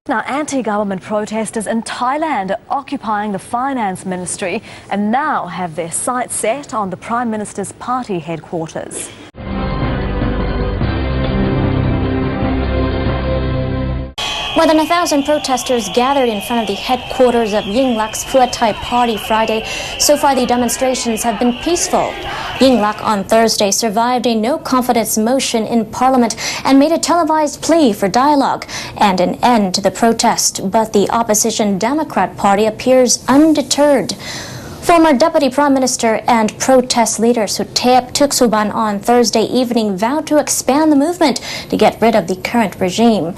Now, anti-government protesters in Thailand are occupying the finance ministry and now have their sights set on the Prime Minister's party headquarters. More than 1,000 protesters gathered in front of the headquarters of Yingluck's Pheu Thai party Friday. So far, the demonstrations have been peaceful. Yingluck on Thursday survived a no-confidence motion in Parliament and made a televised plea for dialogue and an end to the protest. But the opposition Democrat Party appears undeterred. Former Deputy Prime Minister and protest leader Suthep Thaugsuban on Thursday evening vowed to expand the movement to get rid of the current regime.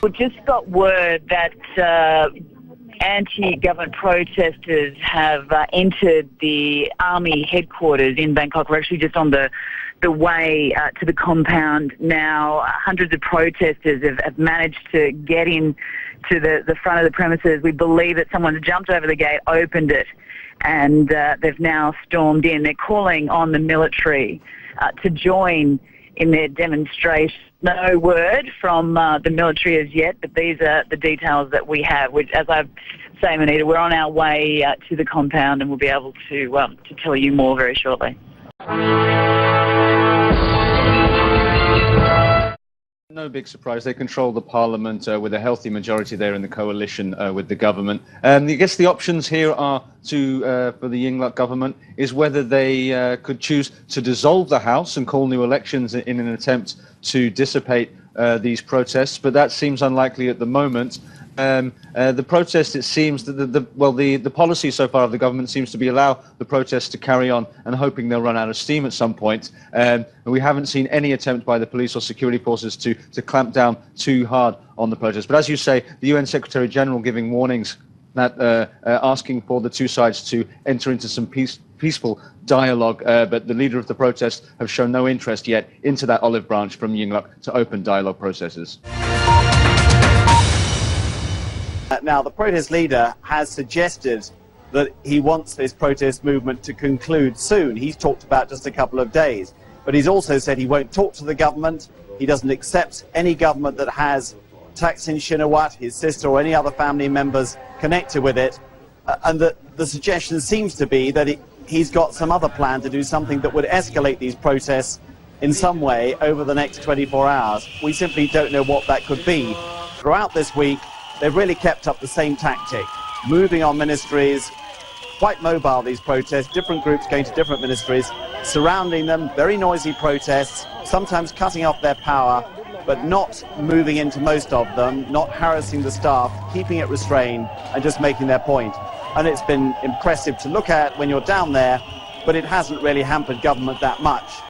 We just got word that anti-government protesters have entered the army headquarters in Bangkok. We're actually just on the way to the compound now. Hundreds of protesters have managed to get in to the front of the premises. We believe that someone's jumped over the gate, opened it, and they've now stormed in. They're calling on the military to join in their demonstration. No word from the military as yet, but these are the details that we have. Which, as I say, Manita, we're on our way to the compound, and we'll be able to tell you more very shortly. No big surprise. They control the parliament with a healthy majority there in the coalition with the government. I guess the options here are for the Yingluck government is whether they could choose to dissolve the House and call new elections in an attempt to dissipate these protests, but that seems unlikely at the moment. The protest, it seems that the policy so far of the government seems to be allow the protests to carry on and hoping they'll run out of steam at some point. And we haven't seen any attempt by the police or security forces to clamp down too hard on the protests. But as you say, the UN Secretary General giving warnings that asking for the two sides to enter into some peaceful dialogue, but the leader of the protest have shown no interest yet into that olive branch from Yingluck to open dialogue processes. Now, the protest leader has suggested that he wants this protest movement to conclude soon. He's talked about just a couple of days, but he's also said he won't talk to the government. He doesn't accept any government that has Thaksin Shinawatra, his sister, or any other family members connected with it. And the suggestion seems to be that he's got some other plan to do something that would escalate these protests in some way over the next 24 hours. We simply don't know what that could be. Throughout this week, they've really kept up the same tactic, moving on ministries, quite mobile, these protests, different groups going to different ministries, surrounding them, very noisy protests, sometimes cutting off their power, but not moving into most of them, not harassing the staff, keeping it restrained and just making their point. And it's been impressive to look at when you're down there, but it hasn't really hampered government that much.